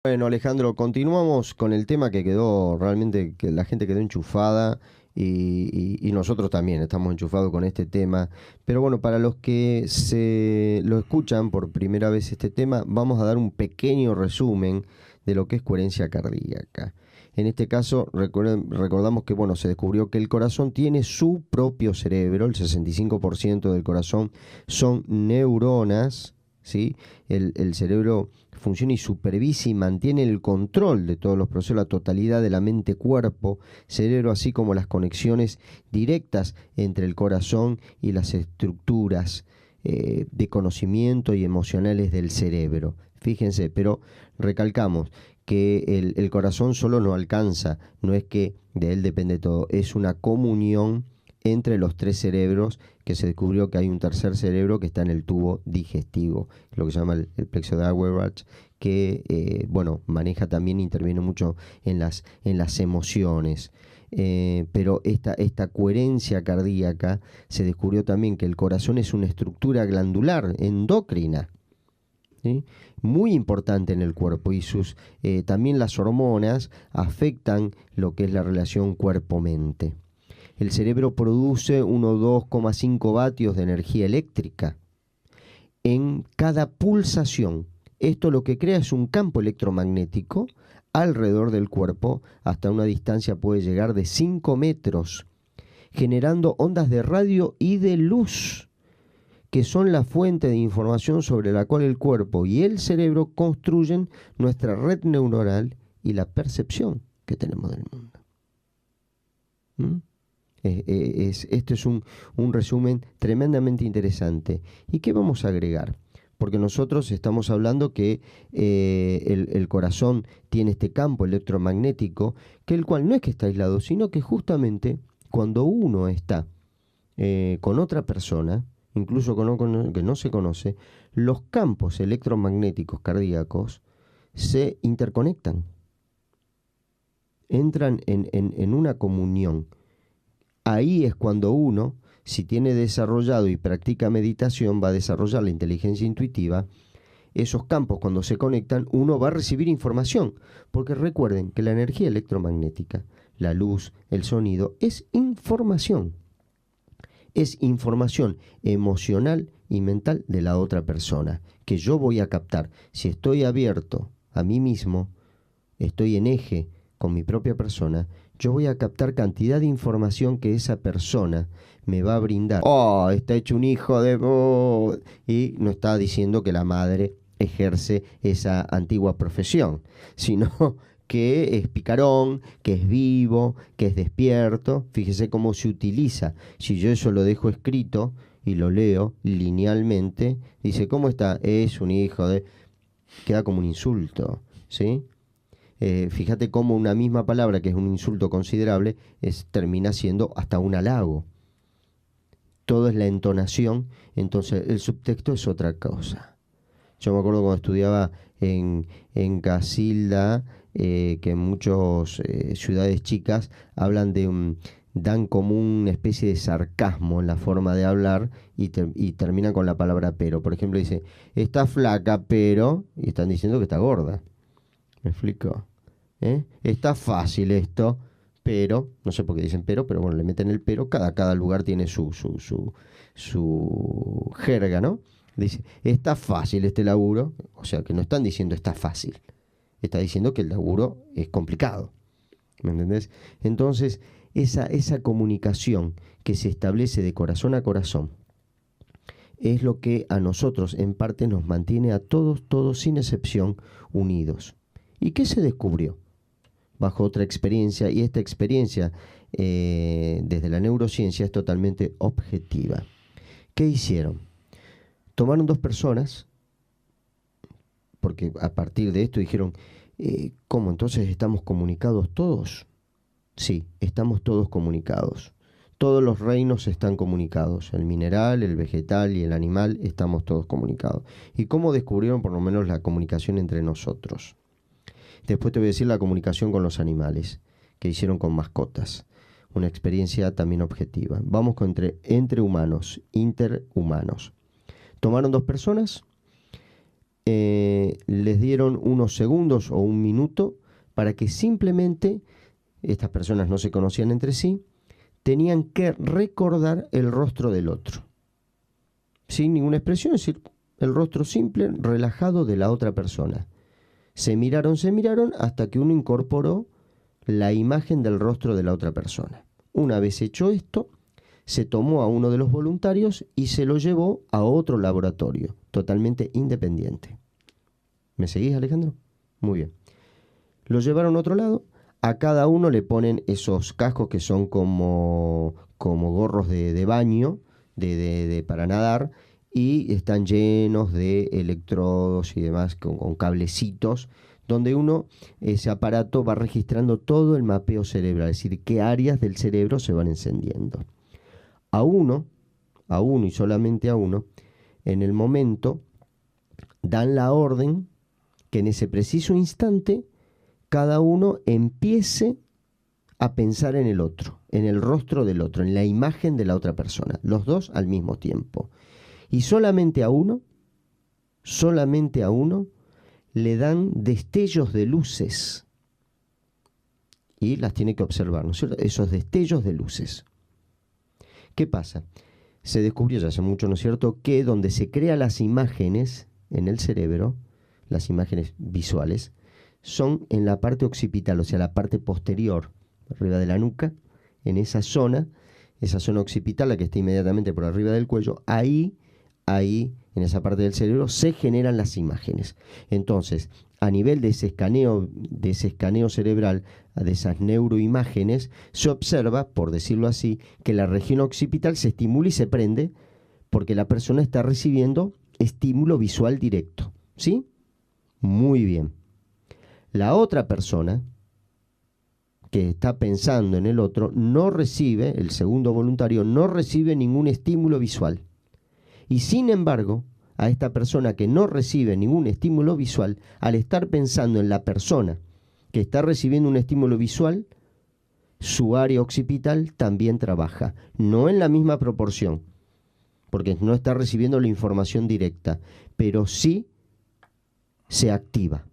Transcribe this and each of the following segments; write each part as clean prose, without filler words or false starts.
Bueno, Alejandro, continuamos con el tema que quedó realmente, que la gente quedó enchufada y nosotros también estamos enchufados con este tema. Pero bueno, para los que se lo escuchan por primera vez este tema, vamos a dar un pequeño resumen de lo que es coherencia cardíaca. En este caso, recordamos que bueno, se descubrió que el corazón tiene su propio cerebro, el 65% del corazón son neuronas, ¿sí? El cerebro funciona y supervisa y mantiene el control de todos los procesos, la totalidad de la mente-cuerpo, cerebro, así como las conexiones directas entre el corazón y las estructuras de conocimiento y emocionales del cerebro. Fíjense, pero recalcamos que el corazón solo no alcanza, no es que de él depende todo, es una comunión entre los tres cerebros, que se descubrió que hay un tercer cerebro que está en el tubo digestivo, lo que se llama el plexo de Auerbach, que bueno, maneja también, interviene mucho en las emociones. Pero esta coherencia cardíaca, se descubrió también que el corazón es una estructura glandular endocrina, ¿sí? Muy importante en el cuerpo, y también las hormonas afectan lo que es la relación cuerpo-mente. El cerebro produce unos 2,5 vatios de energía eléctrica en cada pulsación. Esto lo que crea es un campo electromagnético alrededor del cuerpo, hasta una distancia puede llegar de 5 metros, generando ondas de radio y de luz, que son la fuente de información sobre la cual el cuerpo y el cerebro construyen nuestra red neuronal y la percepción que tenemos del mundo. ¿Mm? Esto es un resumen tremendamente interesante. ¿Y qué vamos a agregar? Porque nosotros estamos hablando que el corazón tiene este campo electromagnético, que el cual no es que está aislado, sino que justamente cuando uno está con otra persona, incluso que no se conoce, los campos electromagnéticos cardíacos se interconectan, entran en una comunión. Ahí es cuando uno, si tiene desarrollado y practica meditación, va a desarrollar la inteligencia intuitiva. Esos campos, cuando se conectan, uno va a recibir información, porque recuerden que la energía electromagnética, la luz, el sonido, es información. Es información emocional y mental de la otra persona, que yo voy a captar. Si estoy abierto a mí mismo, estoy en eje con mi propia persona, yo voy a captar cantidad de información que esa persona me va a brindar. Oh, está hecho un hijo de... Oh, y no está diciendo que la madre ejerce esa antigua profesión, sino que es picarón, que es vivo, que es despierto. Fíjese cómo se utiliza. Si yo eso lo dejo escrito y lo leo linealmente, dice, ¿cómo está? Es un hijo de... Queda como un insulto, ¿sí? Fíjate cómo una misma palabra, que es un insulto considerable, termina siendo hasta un halago. Todo es la entonación, entonces el subtexto es otra cosa. Yo me acuerdo cuando estudiaba en Casilda, que en muchas ciudades chicas dan como una especie de sarcasmo en la forma de hablar, y terminan con la palabra pero. Por ejemplo, dice, está flaca, pero, y están diciendo que está gorda. ¿Me explico? Está fácil esto, pero, no sé por qué dicen pero bueno, le meten el pero, cada lugar tiene su jerga, ¿no? Dice, está fácil este laburo, o sea que no están diciendo está fácil, está diciendo que el laburo es complicado, ¿me entendés? Entonces, esa comunicación que se establece de corazón a corazón es lo que a nosotros en parte nos mantiene a todos sin excepción unidos. ¿Y qué se descubrió? Bajo otra experiencia, y esta experiencia desde la neurociencia es totalmente objetiva. ¿Qué hicieron? Tomaron dos personas, porque a partir de esto dijeron, ¿cómo entonces estamos comunicados todos? Sí, estamos todos comunicados. Todos los reinos están comunicados, el mineral, el vegetal y el animal, estamos todos comunicados. ¿Y cómo descubrieron por lo menos la comunicación entre nosotros? Después te voy a decir la comunicación con los animales, que hicieron con mascotas. Una experiencia también objetiva. Vamos con entre humanos, interhumanos. Tomaron dos personas, les dieron unos segundos o un minuto para que simplemente, estas personas no se conocían entre sí, tenían que recordar el rostro del otro, sin ninguna expresión, es decir, el rostro simple, relajado de la otra persona. Se miraron hasta que uno incorporó la imagen del rostro de la otra persona. Una vez hecho esto, se tomó a uno de los voluntarios y se lo llevó a otro laboratorio, totalmente independiente. ¿Me seguís, Alejandro? Muy bien. Lo llevaron a otro lado. A cada uno le ponen esos cascos que son como gorros de baño, para nadar, y están llenos de electrodos y demás, con cablecitos, donde ese aparato va registrando todo el mapeo cerebral, es decir, qué áreas del cerebro se van encendiendo. A uno y solamente a uno, en el momento, dan la orden que en ese preciso instante cada uno empiece a pensar en el otro, en el rostro del otro, en la imagen de la otra persona, los dos al mismo tiempo. Y solamente a uno le dan destellos de luces y las tiene que observar, ¿no es cierto? Esos destellos de luces. ¿Qué pasa? Se descubrió ya hace mucho, ¿no es cierto?, que donde se crean las imágenes en el cerebro, las imágenes visuales, son en la parte occipital, o sea, la parte posterior, arriba de la nuca, en esa zona occipital, la que está inmediatamente por arriba del cuello, ahí, en esa parte del cerebro, se generan las imágenes. Entonces, a nivel de ese escaneo cerebral, de esas neuroimágenes, se observa, por decirlo así, que la región occipital se estimula y se prende porque la persona está recibiendo estímulo visual directo. ¿Sí? Muy bien. La otra persona que está pensando en el otro no recibe, el segundo voluntario no recibe ningún estímulo visual. Y sin embargo, a esta persona que no recibe ningún estímulo visual, al estar pensando en la persona que está recibiendo un estímulo visual, su área occipital también trabaja, no en la misma proporción, porque no está recibiendo la información directa, pero sí se activa.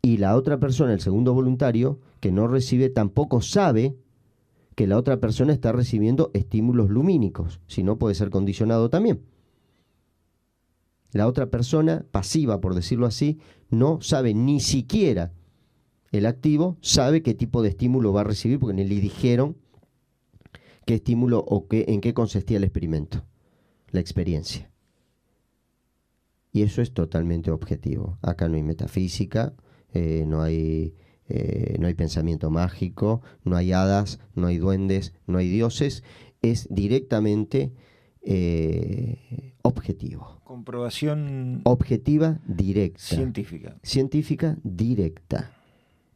Y la otra persona, el segundo voluntario, que no recibe, tampoco sabe que la otra persona está recibiendo estímulos lumínicos, si no puede ser condicionado también. La otra persona, pasiva por decirlo así, no sabe, ni siquiera el activo sabe qué tipo de estímulo va a recibir, porque ni le dijeron qué estímulo o en qué consistía el experimento, la experiencia. Y eso es totalmente objetivo. Acá no hay metafísica, no hay pensamiento mágico, no hay hadas, no hay duendes, no hay dioses. Es directamente objetivo. Comprobación objetiva directa. Científica directa.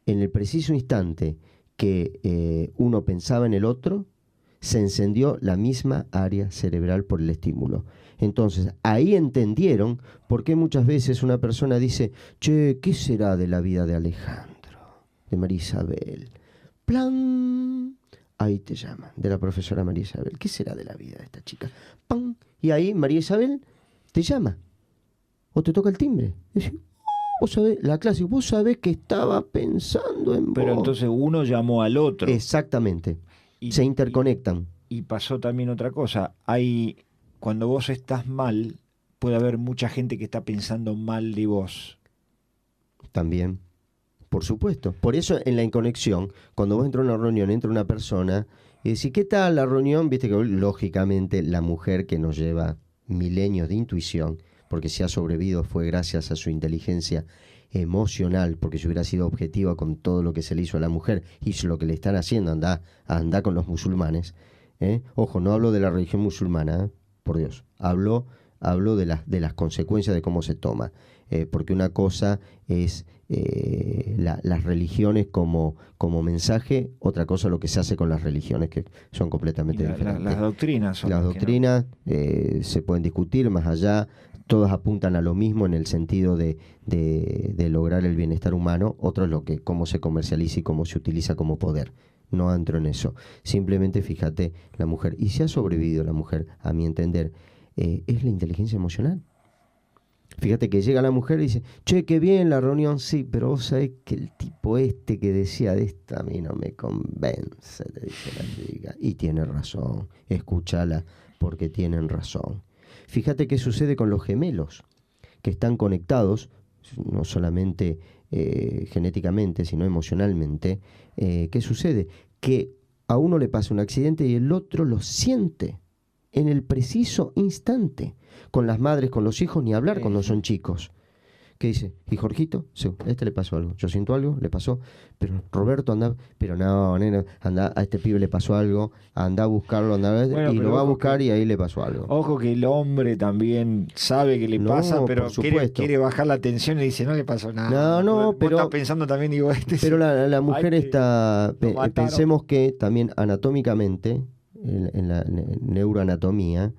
En el preciso instante que uno pensaba en el otro, se encendió la misma área cerebral por el estímulo. Entonces, ahí entendieron por qué muchas veces una persona dice: che, ¿qué será de la vida de Alejandro, de María Isabel? Plan, ahí te llaman, de la profesora María Isabel. ¿Qué será de la vida de esta chica? ¡Pam! Y ahí María Isabel te llama, o te toca el timbre. Y dice: vos sabés, la clase, vos sabés que estaba pensando en Pero vos. entonces uno llamó al otro. Exactamente. Se interconectan. Y pasó también otra cosa. Cuando vos estás mal, puede haber mucha gente que está pensando mal de vos. También, por supuesto. Por eso en la inconexión, cuando vos entras a una reunión, entra una persona y decís: ¿qué tal la reunión? Viste que lógicamente la mujer, que nos lleva milenios de intuición, porque si ha sobrevivido fue gracias a su inteligencia emocional, porque si hubiera sido objetiva con todo lo que se le hizo a la mujer y lo que le están haciendo, anda con los musulmanes. Ojo, no hablo de la religión musulmana, por Dios. Hablo de las consecuencias de cómo se toma. Porque una cosa es las religiones como mensaje, otra cosa lo que se hace con las religiones, que son completamente diferentes. Las doctrinas son las doctrinas se pueden discutir más allá, todas apuntan a lo mismo en el sentido de lograr el bienestar humano. Otro es cómo se comercializa y cómo se utiliza como poder. No entro en eso. Simplemente fíjate, la mujer, y si ha sobrevivido la mujer, a mi entender, es la inteligencia emocional. Fíjate que llega la mujer y dice, che, qué bien la reunión, sí, pero vos sabés que el tipo este que decía de esta a mí no me convence, le dice la chica. Y tiene razón, escúchala porque tienen razón. Fíjate qué sucede con los gemelos, que están conectados, no solamente genéticamente, sino emocionalmente. ¿Qué sucede? Que a uno le pasa un accidente y el otro lo siente en el preciso instante. Con las madres, con los hijos, ni hablar cuando son chicos. ¿Qué dice? ¿Y Jorgito? Sí, a este le pasó algo. Yo siento algo, le pasó. Pero Roberto anda, pero no, nena, anda, a este pibe le pasó algo, anda a buscarlo, Bueno, y pero lo va a ojo buscar que, y ahí le pasó algo. ojo que el hombre también sabe que le No, pasa, por pero supuesto. quiere bajar la tensión y dice, no le pasó nada. No, Vos pero estás pensando también, digo, pero la ay, mujer que está, lo mataron. pensemos que también anatómicamente, en la neuroanatomía,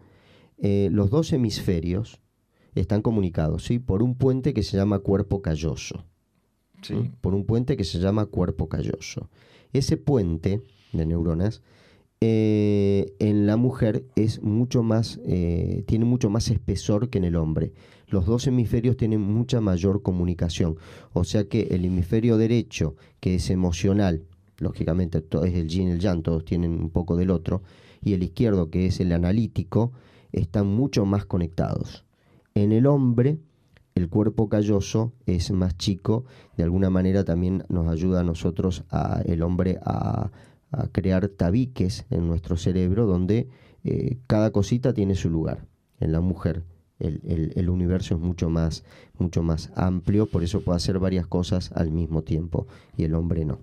los dos hemisferios están comunicados, ¿sí? Por un puente que se llama cuerpo calloso. Sí. Por un puente que se llama cuerpo calloso. Ese puente de neuronas en la mujer es mucho más, tiene mucho más espesor que en el hombre. Los dos hemisferios tienen mucha mayor comunicación. O sea que el hemisferio derecho, que es emocional, lógicamente todo es el yin y el yang, todos tienen un poco del otro, y el izquierdo, que es el analítico, están mucho más conectados. En el hombre, el cuerpo calloso es más chico, de alguna manera también nos ayuda a nosotros, el hombre, a crear tabiques en nuestro cerebro donde cada cosita tiene su lugar. En la mujer el universo es mucho más amplio, por eso puede hacer varias cosas al mismo tiempo y el hombre no.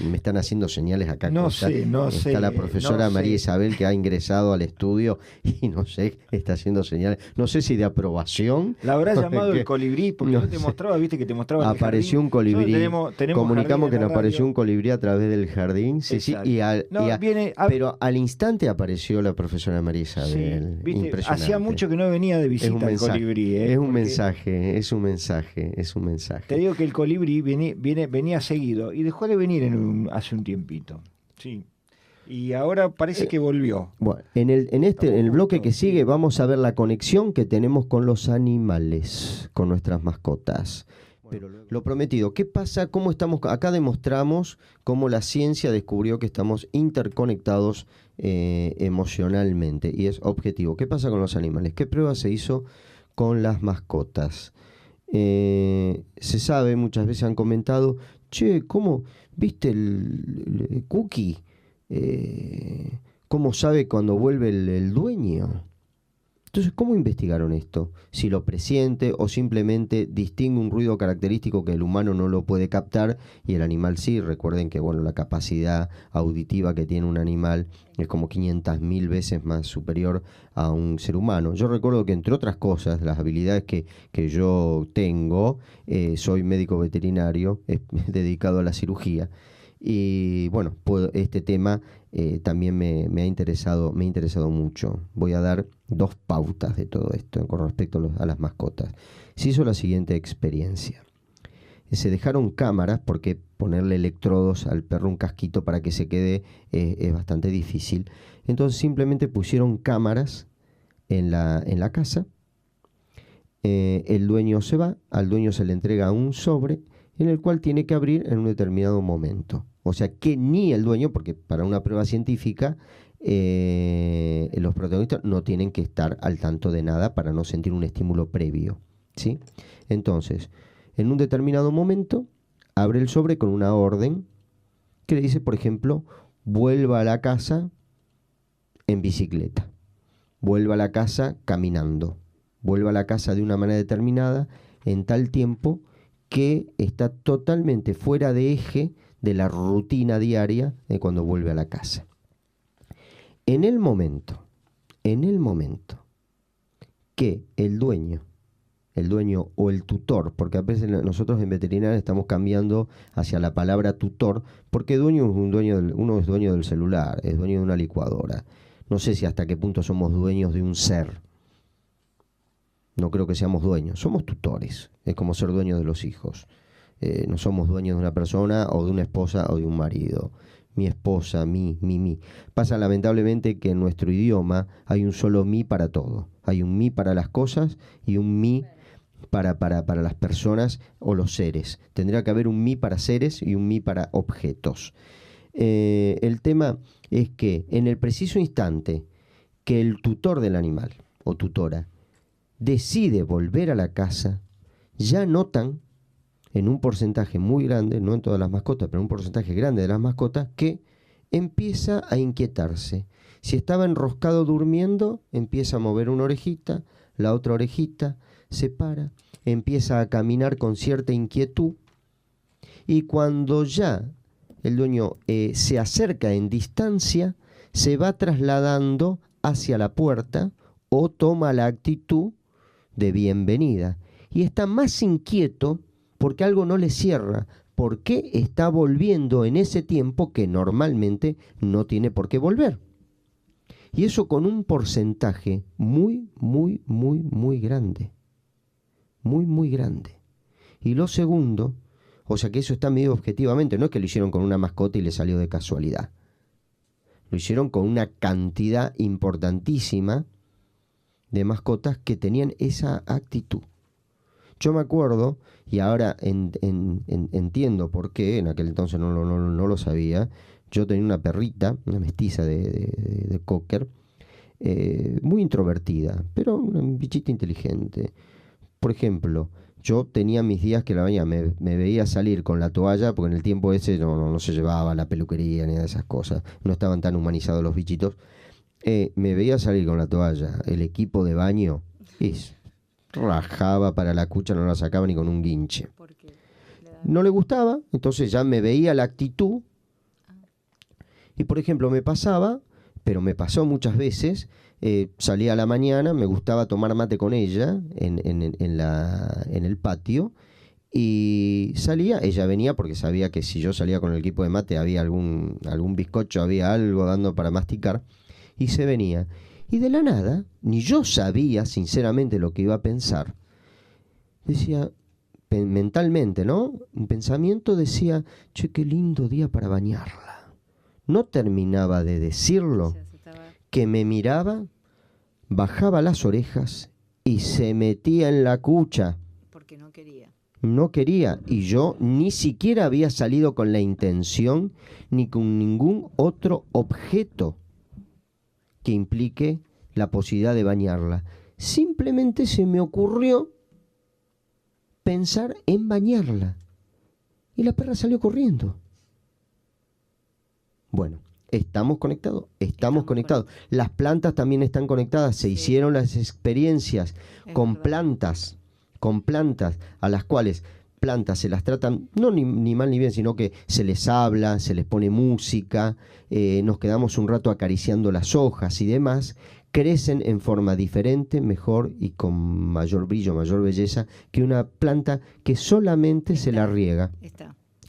Me están haciendo señales acá. No Está sé. la profesora no María sé. Isabel que ha ingresado al estudio y no sé, está haciendo señales. No sé si de aprobación. La habrá llamado que- el colibrí, porque no no te sé. mostraba, viste que te mostraba en el Apareció jardín. un colibrí. Nosotros tenemos Comunicamos jardín que en nos la apareció radio. un colibrí a través del jardín. Sí, sí. Exacto. No, viene Pero al instante apareció la profesora María sí, Isabel. viste, Impresionante. hacía mucho que no venía de Es un visita el mensaje. colibrí. Es un Porque mensaje, es un mensaje, es un te mensaje. digo que el colibrí venía seguido y dejó de venir hace un tiempito. Sí. Y ahora parece que volvió. Bueno, en el bloque que sigue vamos a ver la conexión que tenemos con los animales, con nuestras mascotas. Pero lo prometido, ¿qué pasa? ¿Cómo estamos? Acá demostramos cómo la ciencia descubrió que estamos interconectados emocionalmente y es objetivo. ¿Qué pasa con los animales? ¿Qué prueba se hizo con las mascotas? Se sabe, muchas veces han comentado, che, ¿cómo viste el Cookie? ¿Cómo sabe cuando vuelve el dueño? Entonces, ¿cómo investigaron esto? Si lo presiente o simplemente distingue un ruido característico que el humano no lo puede captar y el animal sí. Recuerden que bueno, la capacidad auditiva que tiene un animal es como 500.000 veces más superior a un ser humano. Yo recuerdo que entre otras cosas, las habilidades que yo tengo, soy médico veterinario dedicado a la cirugía. Y bueno, este tema también me ha interesado mucho. Voy a dar dos pautas de todo esto con respecto a las mascotas. Se hizo la siguiente experiencia. Se dejaron cámaras, porque ponerle electrodos al perro un casquito para que se quede es bastante difícil. Entonces simplemente pusieron cámaras en la casa. El dueño se va, al dueño se le entrega un sobre en el cual tiene que abrir en un determinado momento. O sea que ni el dueño, porque para una prueba científica los protagonistas no tienen que estar al tanto de nada para no sentir un estímulo previo, ¿sí? Entonces, en un determinado momento, abre el sobre con una orden que le dice, por ejemplo, vuelva a la casa en bicicleta, vuelva a la casa caminando, vuelva a la casa de una manera determinada en tal tiempo que está totalmente fuera de eje de la rutina diaria de cuando vuelve a la casa. En el momento que el dueño o el tutor, porque a veces nosotros en veterinaria estamos cambiando hacia la palabra tutor, porque dueño es uno es dueño del celular, es dueño de una licuadora. No sé si hasta qué punto somos dueños de un ser. No creo que seamos dueños, somos tutores, es como ser dueño de los hijos. No somos dueños de una persona o de una esposa o de un marido. Mi esposa, mi. Pasa lamentablemente que en nuestro idioma hay un solo mi para todo. Hay un mí para las cosas y un mí para las personas o los seres. Tendría que haber un mí para seres y un mí para objetos. El tema es que en el preciso instante que el tutor del animal o tutora decide volver a la casa, ya notan en un porcentaje muy grande, no en todas las mascotas, pero en un porcentaje grande de las mascotas, que empieza a inquietarse. Si estaba enroscado durmiendo, empieza a mover una orejita, la otra orejita, se para, empieza a caminar con cierta inquietud, y cuando ya el dueño se acerca en distancia, se va trasladando hacia la puerta o toma la actitud de bienvenida. Y está más inquieto porque algo no le cierra, porque está volviendo en ese tiempo que normalmente no tiene por qué volver. Y eso con un porcentaje muy, muy, muy, muy grande. Muy, muy grande. Y lo segundo, o sea que eso está medido objetivamente, no es que lo hicieron con una mascota y le salió de casualidad. Lo hicieron con una cantidad importantísima de mascotas que tenían esa actitud. Yo me acuerdo, y ahora entiendo por qué, en aquel entonces no lo sabía. Yo tenía una perrita, una mestiza de cocker, muy introvertida, pero un bichito inteligente. Por ejemplo, yo tenía mis días que la baña me veía salir con la toalla, porque en el tiempo ese no se llevaba la peluquería ni nada de esas cosas, no estaban tan humanizados los bichitos. Me veía salir con la toalla, el equipo de baño, y rajaba para la cucha, no la sacaba ni con un guinche. No le gustaba, entonces ya me veía la actitud. Y por ejemplo, me pasaba, pero me pasó muchas veces, salía a la mañana, me gustaba tomar mate con ella en el patio, y salía, ella venía porque sabía que si yo salía con el equipo de mate había algún bizcocho, había algo dando para masticar, y se venía. Y de la nada, ni yo sabía sinceramente lo que iba a pensar. Decía, mentalmente, ¿no? Un pensamiento decía, che, qué lindo día para bañarla. No terminaba de decirlo, que me miraba, bajaba las orejas y se metía en la cucha. Porque no quería. No quería, y yo ni siquiera había salido con la intención ni con ningún otro objeto que implique la posibilidad de bañarla. Simplemente se me ocurrió pensar en bañarla. Y la perra salió corriendo. Bueno, estamos conectados. Estamos conectados. Las plantas también están conectadas. Se hicieron las experiencias con plantas a las cuales plantas se las tratan, no ni mal ni bien, sino que se les habla, se les pone música, nos quedamos un rato acariciando las hojas y demás, crecen en forma diferente, mejor y con mayor brillo, mayor belleza que una planta que solamente se la riega.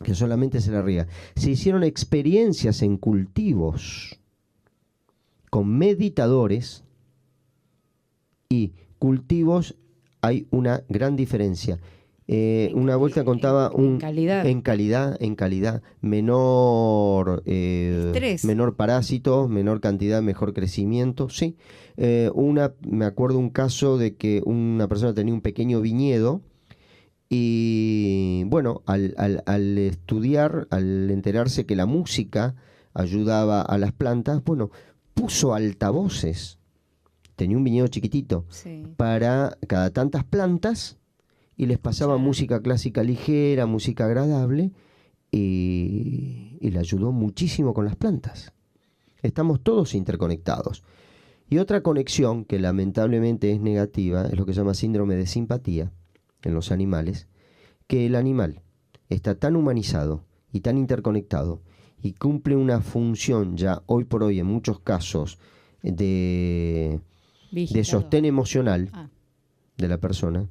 Que solamente se la riega. Se hicieron experiencias en cultivos con meditadores y cultivos, hay una gran diferencia. Una vuelta contaba en calidad, menor menor parásitos, menor cantidad, mejor crecimiento, sí. Me acuerdo un caso de que una persona tenía un pequeño viñedo y bueno, al estudiar, al enterarse que la música ayudaba a las plantas, bueno, puso altavoces. Tenía un viñedo chiquitito para cada tantas plantas y les pasaba música clásica ligera, música agradable, y le ayudó muchísimo con las plantas. Estamos todos interconectados. Y otra conexión que lamentablemente es negativa es lo que se llama síndrome de simpatía en los animales, que el animal está tan humanizado y tan interconectado y cumple una función ya hoy por hoy en muchos casos de sostén emocional de la persona,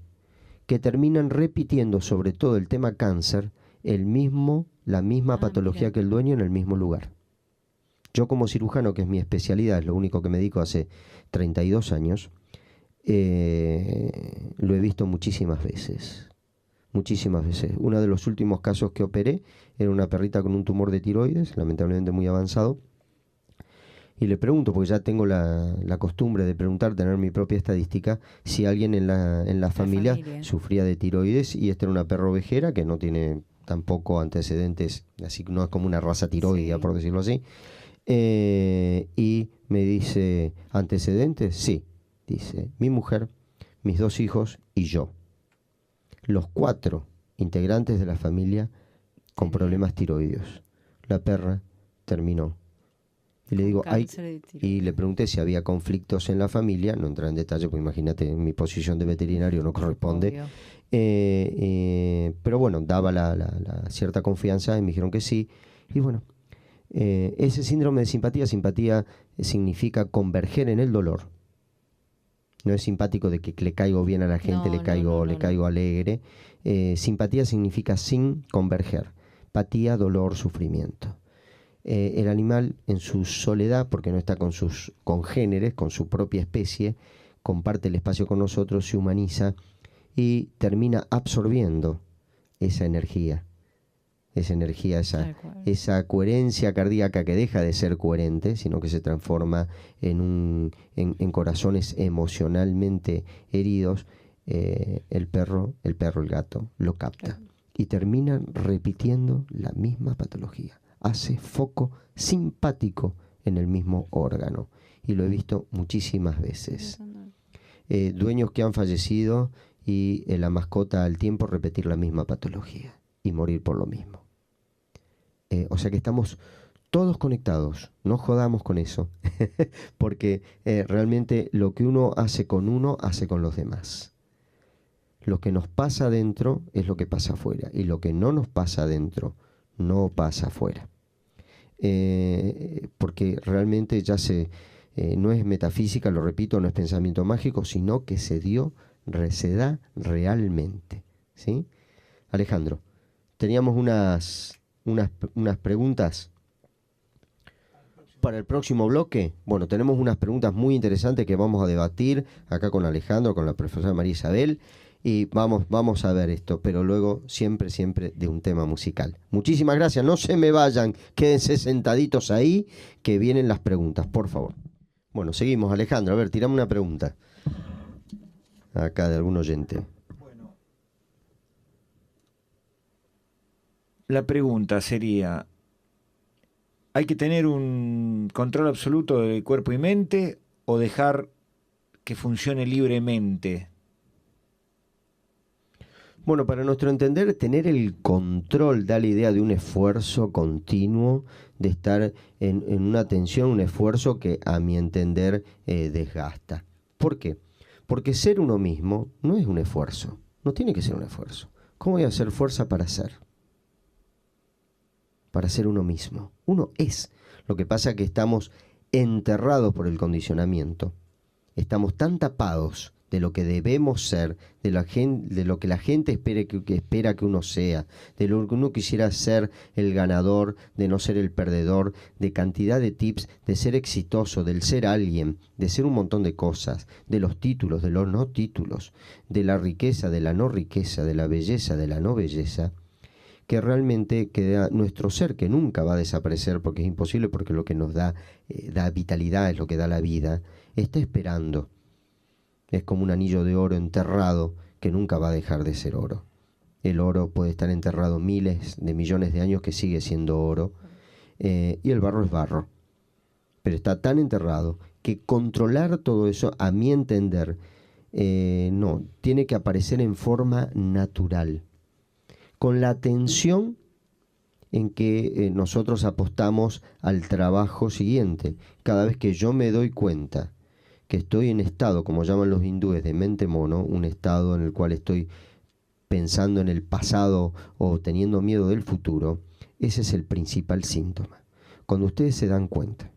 que terminan repitiendo sobre todo el tema cáncer, la misma patología que el dueño en el mismo lugar. Yo como cirujano, que es mi especialidad, es lo único que me dedico hace 32 años, lo he visto muchísimas veces. Muchísimas veces. Uno de los últimos casos que operé era una perrita con un tumor de tiroides, lamentablemente muy avanzado. Y le pregunto, porque ya tengo la costumbre de preguntar, tener mi propia estadística, si alguien en la familia sufría de tiroides, y esta era una perra ovejera que no tiene tampoco antecedentes, así que no es como una raza tiroidea, Sí. por decirlo así. Y me dice, ¿antecedentes? Sí, dice, mi mujer, mis 2 hijos y yo. Los 4 integrantes de la familia con Tenían. problemas tiroideos. La perra terminó. Y le Con digo, cáncer de y le tiroides. pregunté si había conflictos en la familia, no entré en detalle, porque imagínate, mi posición de veterinario no corresponde. Obvio. Pero bueno, daba la cierta confianza y me dijeron que sí. Y bueno, ese síndrome de simpatía significa converger en el dolor. No es simpático de que le caigo bien a la gente, No, le no, caigo, no, le no, caigo no. alegre. Simpatía significa sin converger. Patía, dolor, sufrimiento. El animal en su soledad, porque no está con sus congéneres, con su propia especie, comparte el espacio con nosotros, se humaniza y termina absorbiendo esa energía, Tal cual. esa coherencia cardíaca que deja de ser coherente, sino que se transforma en corazones emocionalmente heridos. El gato, lo capta y terminan repitiendo la misma patología. Hace foco simpático en el mismo órgano. Y lo he visto muchísimas veces. Dueños que han fallecido y la mascota al tiempo repetir la misma patología y morir por lo mismo. O sea que estamos todos conectados, no jodamos con eso, porque realmente lo que uno hace con uno, hace con los demás. Lo que nos pasa adentro es lo que pasa afuera, y lo que no nos pasa adentro no pasa afuera. Porque realmente no es metafísica, lo repito, no es pensamiento mágico, sino que se da realmente. ¿Sí? Alejandro, teníamos unas preguntas para el próximo bloque. Bueno, tenemos unas preguntas muy interesantes que vamos a debatir acá con Alejandro, con la profesora María Isabel. Y vamos a ver esto, pero luego siempre de un tema musical. Muchísimas gracias, no se me vayan, quédense sentaditos ahí, que vienen las preguntas, por favor. Bueno, seguimos, Alejandro, a ver, tirame una pregunta. Acá de algún oyente. Bueno, la pregunta sería, ¿hay que tener un control absoluto del cuerpo y mente o dejar que funcione libremente? Bueno, para nuestro entender, tener el control da la idea de un esfuerzo continuo, de estar en una tensión, un esfuerzo que a mi entender desgasta. ¿Por qué? Porque ser uno mismo no es un esfuerzo, no tiene que ser un esfuerzo. ¿Cómo voy a hacer fuerza para ser? Para ser uno mismo. Uno es. Lo que pasa es que estamos enterrados por el condicionamiento. Estamos tan tapados de lo que debemos ser, de lo que la gente espera que uno sea, de lo que uno quisiera ser el ganador, de no ser el perdedor, de cantidad de tips, de ser exitoso, del ser alguien, de ser un montón de cosas, de los títulos, de los no títulos, de la riqueza, de la no riqueza, de la belleza, de la no belleza, que realmente queda nuestro ser, que nunca va a desaparecer porque es imposible, porque lo que nos da vitalidad, es lo que da la vida, está esperando. Es como un anillo de oro enterrado que nunca va a dejar de ser oro. El oro puede estar enterrado miles de millones de años que sigue siendo oro, y el barro es barro, pero está tan enterrado que controlar todo eso, a mi entender, no, tiene que aparecer en forma natural, con la atención en que nosotros apostamos al trabajo siguiente. Cada vez que yo me doy cuenta que estoy en estado, como llaman los hindúes, de mente mono, un estado en el cual estoy pensando en el pasado o teniendo miedo del futuro, ese es el principal síntoma. Cuando ustedes se dan cuenta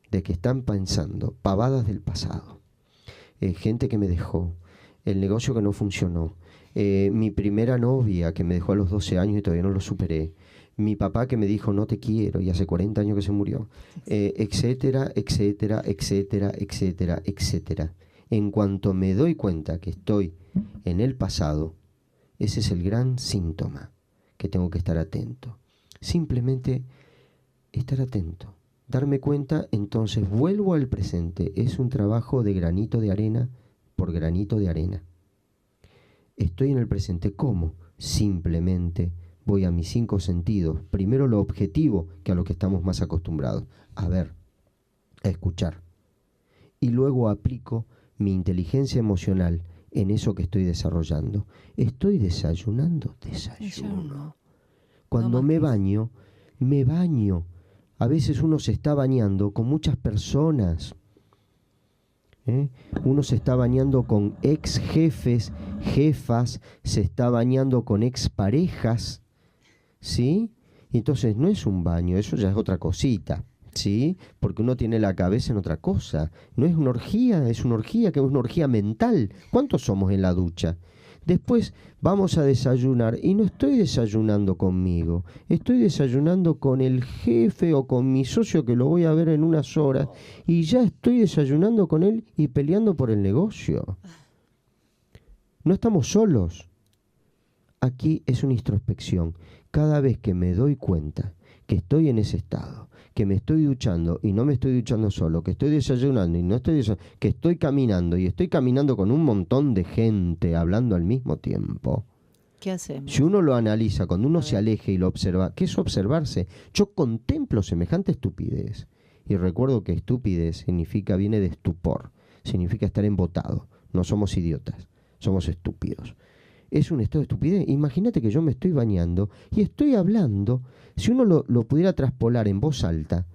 de que están pensando pavadas del pasado, gente que me dejó, el negocio que no funcionó, mi primera novia que me dejó a los 12 años y todavía no lo superé, mi papá que me dijo no te quiero y hace 40 años que se murió, etcétera, etcétera, etcétera, etcétera, etcétera. En cuanto me doy cuenta que estoy en el pasado, ese es el gran síntoma que tengo que estar atento. Simplemente estar atento, darme cuenta, entonces vuelvo al presente. Es un trabajo de granito de arena por granito de arena. Estoy en el presente. ¿Cómo? Simplemente voy a mis 5 sentidos. Primero lo objetivo, que a lo que estamos más acostumbrados. A ver, a escuchar. Y luego aplico mi inteligencia emocional en eso que estoy desarrollando. Estoy desayunando, desayuno. Cuando me baño, me baño. A veces uno se está bañando con muchas personas. Uno se está bañando con ex jefes, jefas, se está bañando con ex parejas, ¿sí? Y entonces no es un baño, eso ya es otra cosita, ¿sí? Porque uno tiene la cabeza en otra cosa. No es una orgía, es una orgía que es una orgía mental. ¿Cuántos somos en la ducha? Después vamos a desayunar y no estoy desayunando conmigo, estoy desayunando con el jefe o con mi socio que lo voy a ver en unas horas y ya estoy desayunando con él y peleando por el negocio. No estamos solos. Aquí es una introspección. Cada vez que me doy cuenta que estoy en ese estado, que me estoy duchando y no me estoy duchando solo, que estoy desayunando y no estoy desayunando, que estoy caminando y estoy caminando con un montón de gente hablando al mismo tiempo. ¿Qué hacemos? Si uno lo analiza, cuando uno se aleja y lo observa, ¿qué es observarse? Yo contemplo semejante estupidez. Y recuerdo que estupidez viene de estupor, significa estar embotado. No somos idiotas, somos estúpidos. Es un estado de estupidez. Imagínate que yo me estoy bañando y estoy hablando. Si uno lo pudiera traspolar en voz alta,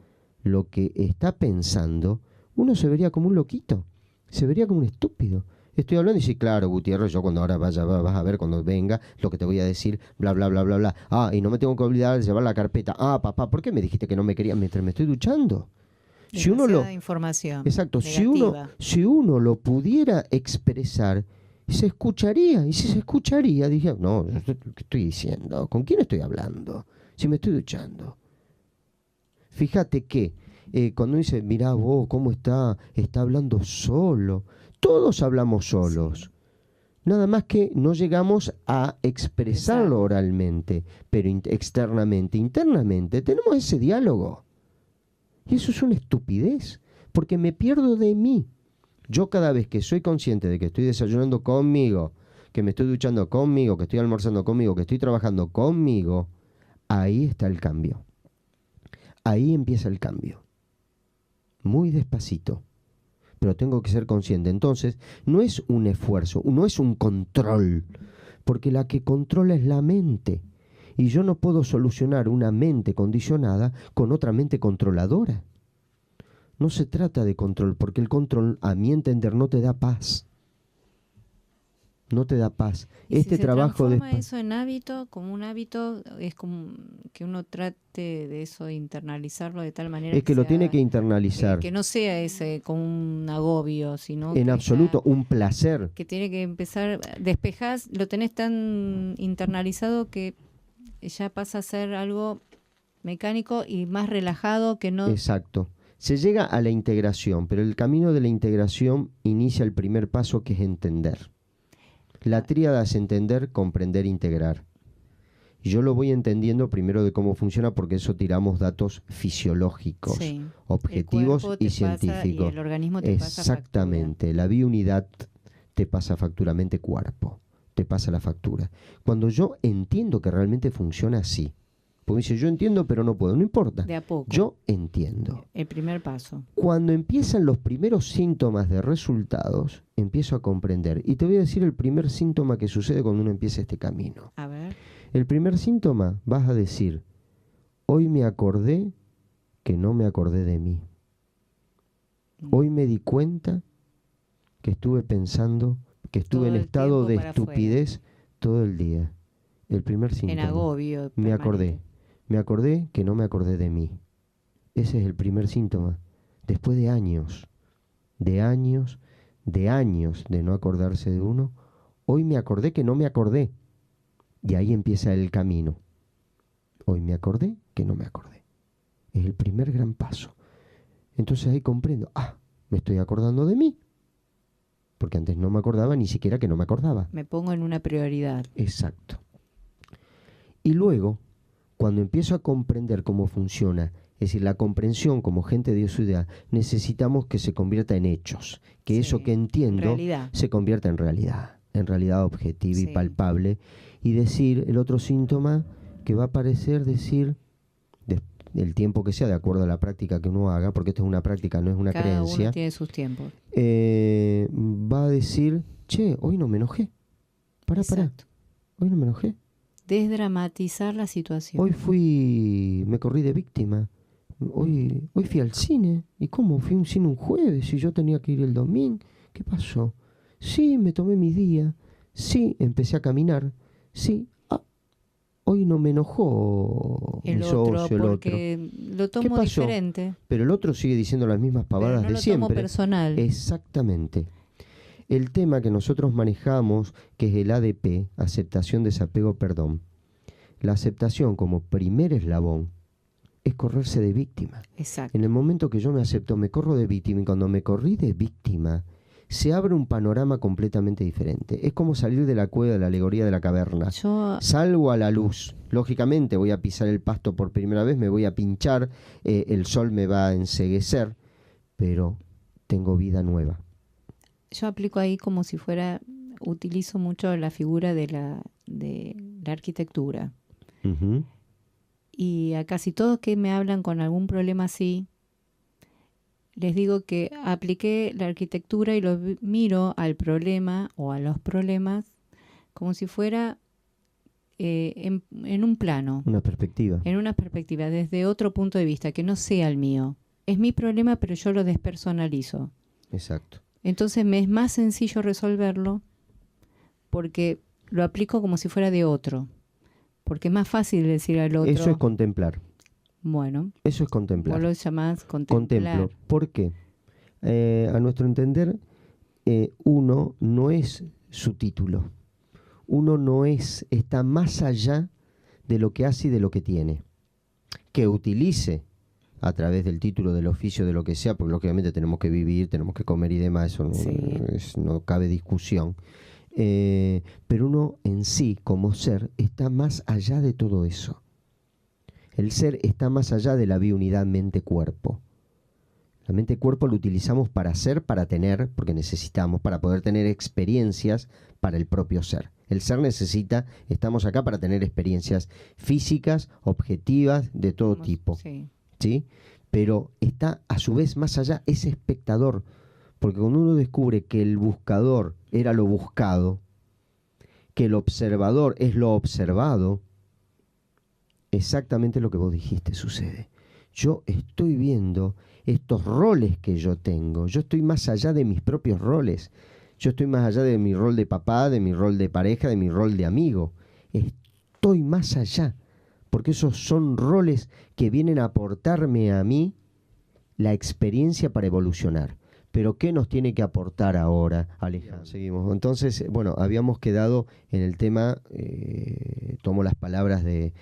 lo que está pensando, uno se vería como un loquito, se vería como un estúpido. Estoy hablando y sí, claro, Gutiérrez, yo cuando ahora vas a ver cuando venga lo que te voy a decir, bla, bla, bla, bla, bla. Ah, y no me tengo que olvidar de llevar la carpeta. Ah, papá, ¿por qué me dijiste que no me querías mientras me estoy duchando? Si uno información. Exacto, negativa. si uno lo pudiera expresar, se escucharía, y si se escucharía, dije, no, ¿qué estoy diciendo? ¿Con quién estoy hablando? Si me estoy duchando. Fíjate que cuando dice, mirá vos, ¿cómo está hablando solo? Todos hablamos solos. Sí. Nada más que no llegamos a expresarlo oralmente, pero externamente, internamente, tenemos ese diálogo. Y eso es una estupidez, porque me pierdo de mí. Yo cada vez que soy consciente de que estoy desayunando conmigo, que me estoy duchando conmigo, que estoy almorzando conmigo, que estoy trabajando conmigo, ahí está el cambio. Ahí empieza el cambio. Muy despacito. Pero tengo que ser consciente. Entonces, no es un esfuerzo, no es un control, porque la que controla es la mente. Y yo no puedo solucionar una mente condicionada con otra mente controladora. No se trata de control, porque el control, a mi entender, no te da paz. No te da paz. ¿Y este si trabajo de eso en hábito, como un hábito, es como que uno trate de eso, de internalizarlo de tal manera es que lo tiene que internalizar. Que no sea ese como un agobio, sino en absoluto un placer. Que tiene que empezar, despejás, lo tenés tan internalizado que ya pasa a ser algo mecánico y más relajado que no. Exacto. Se llega a la integración, pero el camino de la integración inicia el primer paso, que es entender. La tríada es entender, comprender, integrar. Y yo lo voy entendiendo primero de cómo funciona, porque eso tiramos datos fisiológicos, objetivos y científicos. Y el organismo te exactamente. La biunidad te pasa facturamente cuerpo, te pasa la factura. Cuando yo entiendo que realmente funciona así, porque dice, yo entiendo pero no puedo, no importa. De a poco. Yo entiendo. El primer paso. Cuando empiezan los primeros síntomas de resultados, empiezo a comprender. Y te voy a decir el primer síntoma que sucede cuando uno empieza este camino. A ver. El primer síntoma, vas a decir, hoy me acordé que no me acordé de mí. Hoy me di cuenta que estuve pensando, que estuve en estado de estupidez todo el día. El primer síntoma. En agobio. Me acordé. Me acordé que no me acordé de mí. Ese es el primer síntoma. Después de años de no acordarse de uno, hoy me acordé que no me acordé. Y ahí empieza el camino. Hoy me acordé que no me acordé. Es el primer gran paso. Entonces ahí comprendo, me estoy acordando de mí. Porque antes no me acordaba ni siquiera que no me acordaba. Me pongo en una prioridad. Exacto. Y luego, cuando empiezo a comprender cómo funciona Es decir, la comprensión como gente de su idea, necesitamos que se convierta en hechos, que Sí, eso que entiendo realidad. se convierta en realidad objetiva y Sí. palpable, y decir el otro síntoma que va a aparecer, decir, el tiempo que sea, de acuerdo a la práctica que uno haga, porque esto es una práctica, no es una Cada creencia, uno tiene sus tiempos. va a decir, che, hoy no me enojé, pará, Exacto. hoy no me enojé. Desdramatizar la situación. Hoy me corrí de víctima. Hoy fui al cine. ¿Y cómo? Fui a un cine un jueves y yo tenía que ir el domingo. ¿Qué pasó? Sí, me tomé mi día. Sí, empecé a caminar. Sí, hoy no me enojó el mi otro, socio, el porque lo ¿Qué tomo pasó? diferente. Pero el otro sigue diciendo las mismas Pero pavadas no de lo siempre. tomo personal. Exactamente. El tema que nosotros manejamos, que es el ADP, aceptación, desapego, perdón. La aceptación como primer eslabón es correrse de víctima. Exacto. En el momento que yo me acepto, me corro de víctima, y cuando me corrí de víctima, se abre un panorama completamente diferente. Es como salir de la cueva, de la alegoría de la caverna. Yo, Salgo a la luz. Lógicamente voy a pisar el pasto por primera vez, me voy a pinchar, el sol me va a enceguecer, pero tengo vida nueva. yo aplico ahí como si fuera, utilizo mucho la figura de la arquitectura. Ujú. Y a casi todos que me hablan con algún problema así, les digo que apliqué la arquitectura y lo miro al problema o a los problemas como si fuera en un plano, Una perspectiva. en una perspectiva, desde otro punto de vista, que no sea el mío. Es mi problema, pero yo lo despersonalizo. Exacto. Entonces me es más sencillo resolverlo porque lo aplico como si fuera de otro. Porque es más fácil decir al otro, Eso es contemplar. bueno, Eso es vos contemplar. lo llamás contemplar. Contemplo. ¿Por qué? A nuestro entender, uno no es su título. Uno no está más allá de lo que hace y de lo que tiene. Que utilice a través del título, del oficio, de lo que sea, porque lógicamente tenemos que vivir, tenemos que comer y demás, eso Sí. no cabe discusión. Pero uno en sí, como ser, está más allá de todo eso. El ser está más allá de la biunidad mente-cuerpo. La mente-cuerpo lo utilizamos para ser, para tener, porque necesitamos, para poder tener experiencias para el propio ser. El ser necesita, estamos acá para tener experiencias físicas, objetivas, de todo tipo. Sí. ¿Sí? Pero está a su vez más allá, es espectador. Porque cuando uno descubre que el buscador era lo buscado, que el observador es lo observado, exactamente lo que vos dijiste sucede. Yo estoy viendo estos roles que yo tengo. Yo estoy más allá de mis propios roles. Yo estoy más allá de mi rol de papá, de mi rol de pareja, de mi rol de amigo. Estoy más allá. Porque esos son roles que vienen a aportarme a mí la experiencia para evolucionar. Pero ¿qué nos tiene que aportar ahora, Alejandro? Seguimos. Entonces, bueno, habíamos quedado en el tema, tomo las palabras de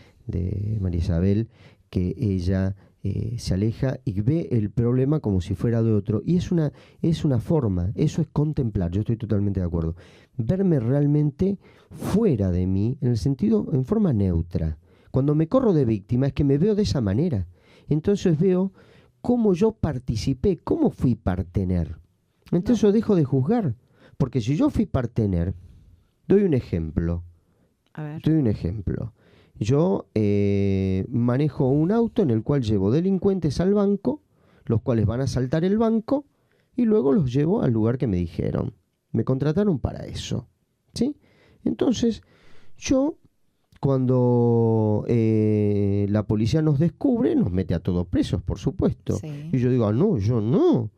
María Isabel, que ella se aleja y ve el problema como si fuera de otro. Y es una forma, eso es contemplar, yo estoy totalmente de acuerdo. Verme realmente fuera de mí, en el sentido, en forma neutra. Cuando me corro de víctima es que me veo de esa manera. Entonces veo cómo yo participé, cómo fui partener. Entonces yo dejo de juzgar. Porque si yo fui partener, doy un ejemplo. A ver. Yo manejo un auto en el cual llevo delincuentes al banco, los cuales van a asaltar el banco, y luego los llevo al lugar que me dijeron. Me contrataron para eso. ¿Sí? Entonces, yo, cuando la policía nos descubre, nos mete a todos presos, por supuesto. Sí. Y yo digo, no, yo no.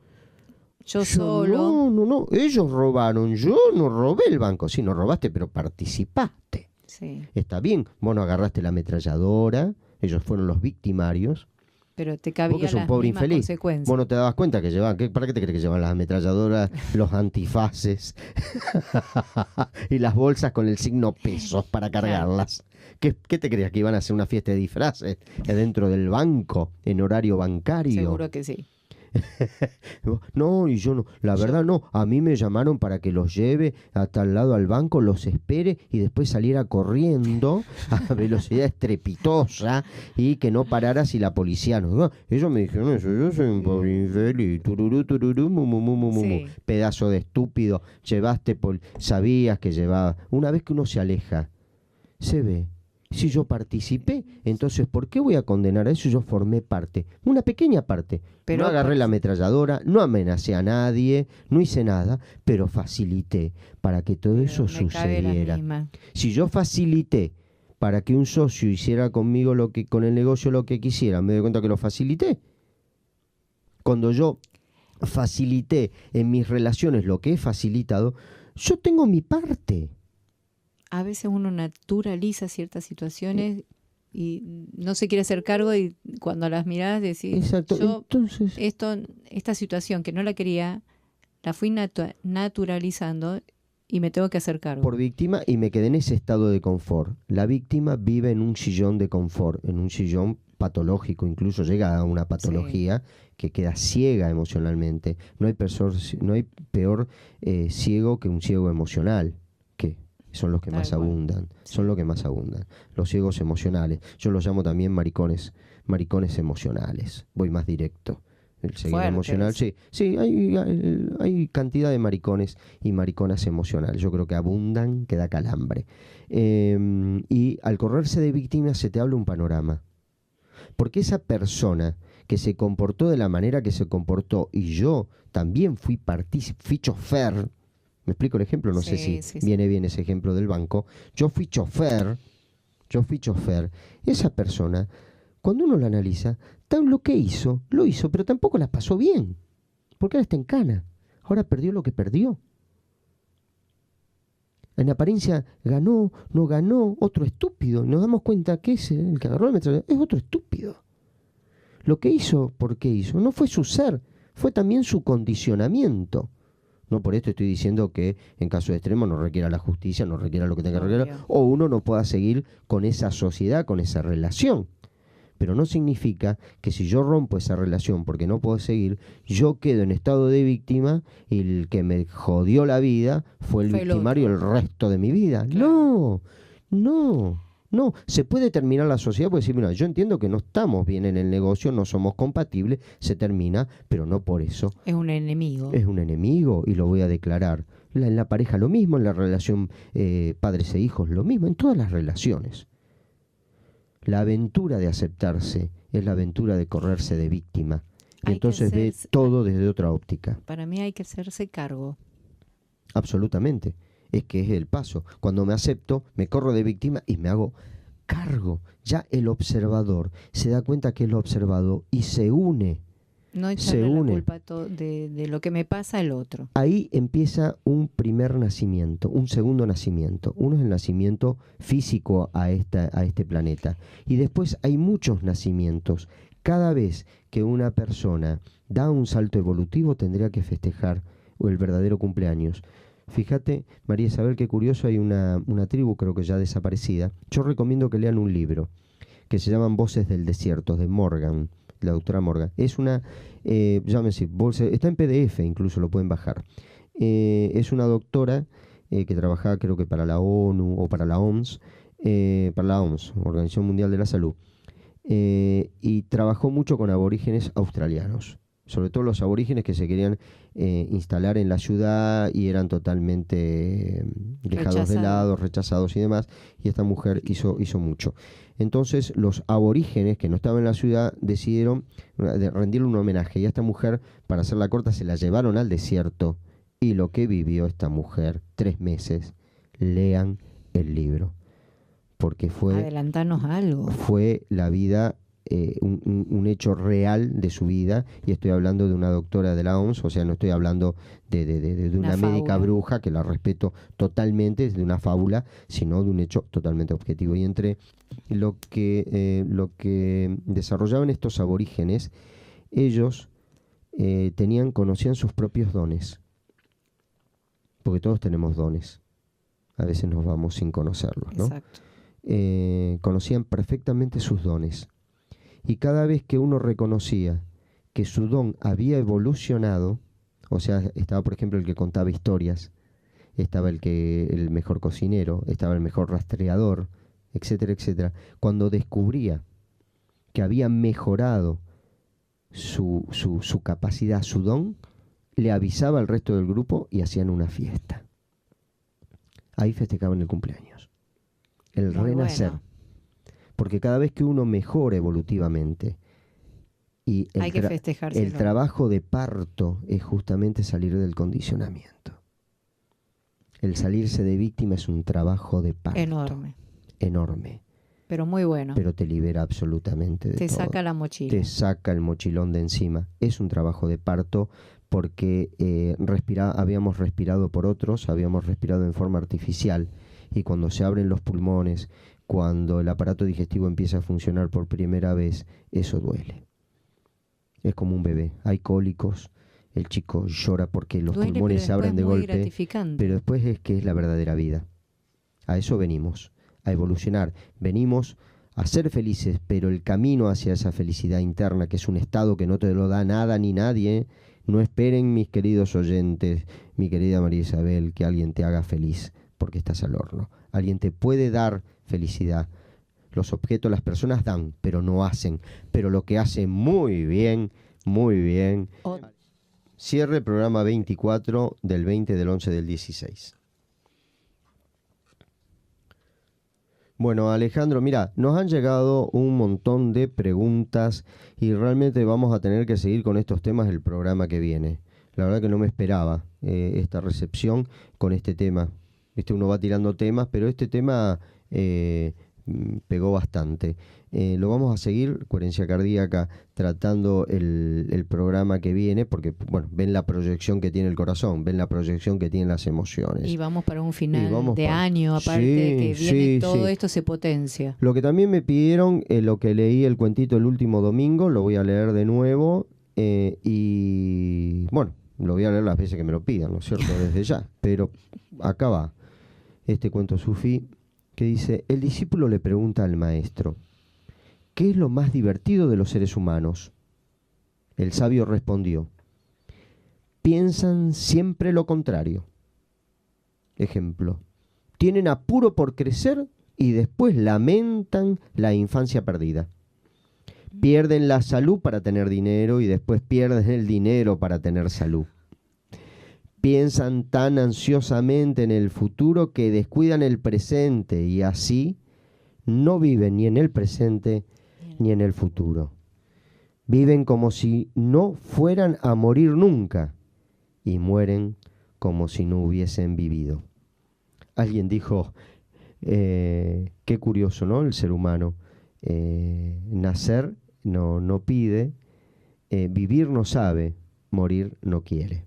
Yo solo. No. Ellos robaron, yo no robé el banco. Sí, no robaste, pero participaste. Sí. Está bien, vos no agarraste la ametralladora, ellos fueron los victimarios. Pero te Vos cabía que sos un las pobre mismas infeliz. consecuencias. Vos no te dabas cuenta que llevaban, ¿para qué te crees que llevan las ametralladoras, los antifaces y las bolsas con el signo pesos para cargarlas? ¿Qué te creías que iban a hacer una fiesta de disfraces dentro del banco, en horario bancario? Seguro que sí. No, y yo no, la verdad no, a mí me llamaron para que los lleve a tal lado al banco, los espere y después saliera corriendo a velocidad estrepitosa y que no parara si la policía no. Ellos me dijeron eso, yo soy un pobre infeliz, tururú, tururú, mu, mu, mu, mu, mu, Sí. pedazo de estúpido, sabías que llevaba. Una vez que uno se aleja, se ve. Si yo participé, entonces ¿por qué voy a condenar a eso? Yo formé parte, una pequeña parte. Pero no agarré la ametralladora, no amenacé a nadie, no hice nada, pero facilité para que todo eso Me cabe la sucediera. misma. Si yo facilité para que un socio hiciera conmigo con el negocio lo que quisiera, me doy cuenta que lo facilité. Cuando yo facilité en mis relaciones lo que he facilitado, yo tengo mi parte. A veces uno naturaliza ciertas situaciones y no se quiere hacer cargo y cuando las mirás decís, Exacto. yo Entonces, esta situación que no la quería, la fui naturalizando y me tengo que hacer cargo. por víctima, y me quedé en ese estado de confort. La víctima vive en un sillón de confort, en un sillón patológico, incluso llega a una patología que queda ciega emocionalmente. No hay peor ciego que un ciego emocional, que son los que Tal más cual. abundan, Sí. son los que más abundan. Los ciegos emocionales. Yo los llamo también maricones emocionales. Voy más directo. El ceguero Fuerte emocional, eso. sí, hay cantidad de maricones y mariconas emocionales. Yo creo que abundan, que da calambre. Y al correrse de víctima se te habla un panorama. Porque esa persona que se comportó de la manera que se comportó, y yo también fui chofer, ¿me explico el ejemplo? No sé si Sí. viene bien ese ejemplo del banco. Yo fui chofer. Esa persona, cuando uno la analiza, lo que hizo, lo hizo, pero tampoco la pasó bien. Porque ahora está en cana. Ahora perdió lo que perdió. En apariencia ganó, no ganó, otro estúpido. Y nos damos cuenta que ese, el que agarró la metralladora, es otro estúpido. Lo que hizo, ¿por qué hizo? No fue su ser, fue también su condicionamiento. No por esto estoy diciendo que en caso de extremo no requiera la justicia, no requiera lo que tenga que requerir, Obvio. o uno no pueda seguir con esa sociedad, con esa relación. Pero no significa que si yo rompo esa relación porque no puedo seguir, yo quedo en estado de víctima y el que me jodió la vida fue el victimario el resto de mi vida. Claro. No. Se puede terminar la sociedad, puede decir, mira, yo entiendo que no estamos bien en el negocio, no somos compatibles, se termina, pero no por eso. Es un enemigo. Es un enemigo y lo voy a declarar. En la pareja lo mismo, en la relación padres e hijos lo mismo, en todas las relaciones. La aventura de aceptarse es la aventura de correrse de víctima. Y entonces ve todo desde otra óptica. Para mí hay que hacerse cargo. Absolutamente. Es que es el paso. Cuando me acepto, me corro de víctima y me hago cargo. Ya el observador se da cuenta que es lo observado y se une. No Se echarle la une. culpa de lo que me pasa al otro. Ahí empieza un primer nacimiento, un segundo nacimiento. Uno es el nacimiento físico a este planeta. Y después hay muchos nacimientos. Cada vez que una persona da un salto evolutivo tendría que festejar el verdadero cumpleaños. Fíjate, María Isabel, qué curioso, hay una tribu, creo que ya desaparecida. Yo recomiendo que lean un libro que se llaman Voces del Desierto, de Morgan, la doctora Morgan. Es una, llámese, está en PDF, incluso lo pueden bajar. Es una doctora que trabajaba creo que para la ONU o para la OMS, Organización Mundial de la Salud, y trabajó mucho con aborígenes australianos, sobre todo los aborígenes que se querían instalar en la ciudad y eran totalmente dejados de lado, rechazados y demás, y esta mujer hizo mucho. Entonces los aborígenes que no estaban en la ciudad decidieron rendirle un homenaje, y a esta mujer, para hacerla corta, se la llevaron al desierto, y lo que vivió esta mujer 3 meses, lean el libro, porque Adelantarnos algo. fue la vida, un hecho real de su vida, y estoy hablando de una doctora de la OMS, o sea, no estoy hablando de una médica bruja, que la respeto totalmente, de una fábula, sino de un hecho totalmente objetivo. Y entre lo que desarrollaban estos aborígenes, ellos conocían sus propios dones, porque todos tenemos dones, a veces nos vamos sin conocerlos, ¿no? Exacto. Conocían perfectamente sus dones. Y cada vez que uno reconocía que su don había evolucionado, o sea, estaba por ejemplo el que contaba historias, estaba el mejor cocinero, estaba el mejor rastreador, etcétera, etcétera. Cuando descubría que había mejorado su capacidad, su don, le avisaba al resto del grupo y hacían una fiesta. Ahí festejaban el cumpleaños. El Muy renacer. bueno. Porque cada vez que uno mejora evolutivamente, y Hay que festejárselo. el trabajo de parto es justamente salir del condicionamiento. El salirse de víctima es un trabajo de parto. Enorme. Enorme. Pero muy bueno. Pero te libera absolutamente de Te todo. saca la mochila. Te saca el mochilón de encima. Es un trabajo de parto porque habíamos respirado por otros, habíamos respirado en forma artificial, y cuando se abren los pulmones, cuando el aparato digestivo empieza a funcionar por primera vez, eso duele. Es como un bebé. Hay cólicos, el chico llora porque los Duele, pulmones pero se abren de después muy golpe, gratificante. pero después es que es la verdadera vida. A eso venimos, a evolucionar. Venimos a ser felices, pero el camino hacia esa felicidad interna, que es un estado que no te lo da nada ni nadie, no esperen, mis queridos oyentes, mi querida María Isabel, que alguien te haga feliz, porque estás al horno. Alguien te puede dar felicidad. Los objetos, las personas dan, pero no hacen. Pero lo que hace muy bien, muy bien. Cierre el programa 24 del 20 del 11 del 16. Bueno, Alejandro, mira, nos han llegado un montón de preguntas y realmente vamos a tener que seguir con estos temas el programa que viene. La verdad que no me esperaba esta recepción con este tema. Uno va tirando temas, pero este tema pegó bastante. Lo vamos a seguir, Coherencia Cardíaca, tratando el programa que viene, porque bueno, ven la proyección que tiene el corazón, ven la proyección que tienen las emociones. Y vamos para un final de año, aparte que viene todo esto se potencia. Lo que también me pidieron, lo que leí el cuentito el último domingo, lo voy a leer de nuevo, y bueno, lo voy a leer las veces que me lo pidan, ¿no es cierto? Desde ya. Pero acá va este cuento sufí que dice: el discípulo le pregunta al maestro, ¿qué es lo más divertido de los seres humanos? El sabio respondió: piensan siempre lo contrario. Ejemplo: tienen apuro por crecer y después lamentan la infancia perdida. Pierden la salud para tener dinero y después pierden el dinero para tener salud. Piensan tan ansiosamente en el futuro que descuidan el presente y así no viven ni en el presente ni en el futuro. Viven como si no fueran a morir nunca y mueren como si no hubiesen vivido. Alguien dijo, qué curioso, ¿no? El ser humano. Nacer no pide, vivir no sabe, morir no quiere.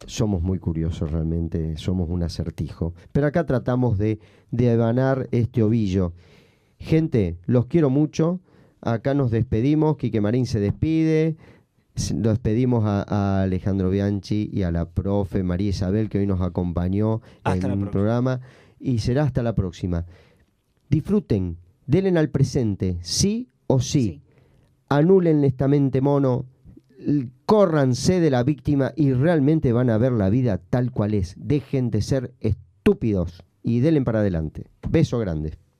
Somos muy curiosos realmente, somos un acertijo. Pero acá tratamos de devanar este ovillo. Gente, los quiero mucho. Acá nos despedimos, Quique Marín se despide. Nos despedimos a Alejandro Bianchi y a la profe María Isabel, que hoy nos acompañó en un programa. Y será hasta la próxima. Disfruten, denle al presente, sí o sí. Anulen esta mente mono, córranse de la víctima y realmente van a ver la vida tal cual es. Dejen de ser estúpidos y denle para adelante. Beso grande.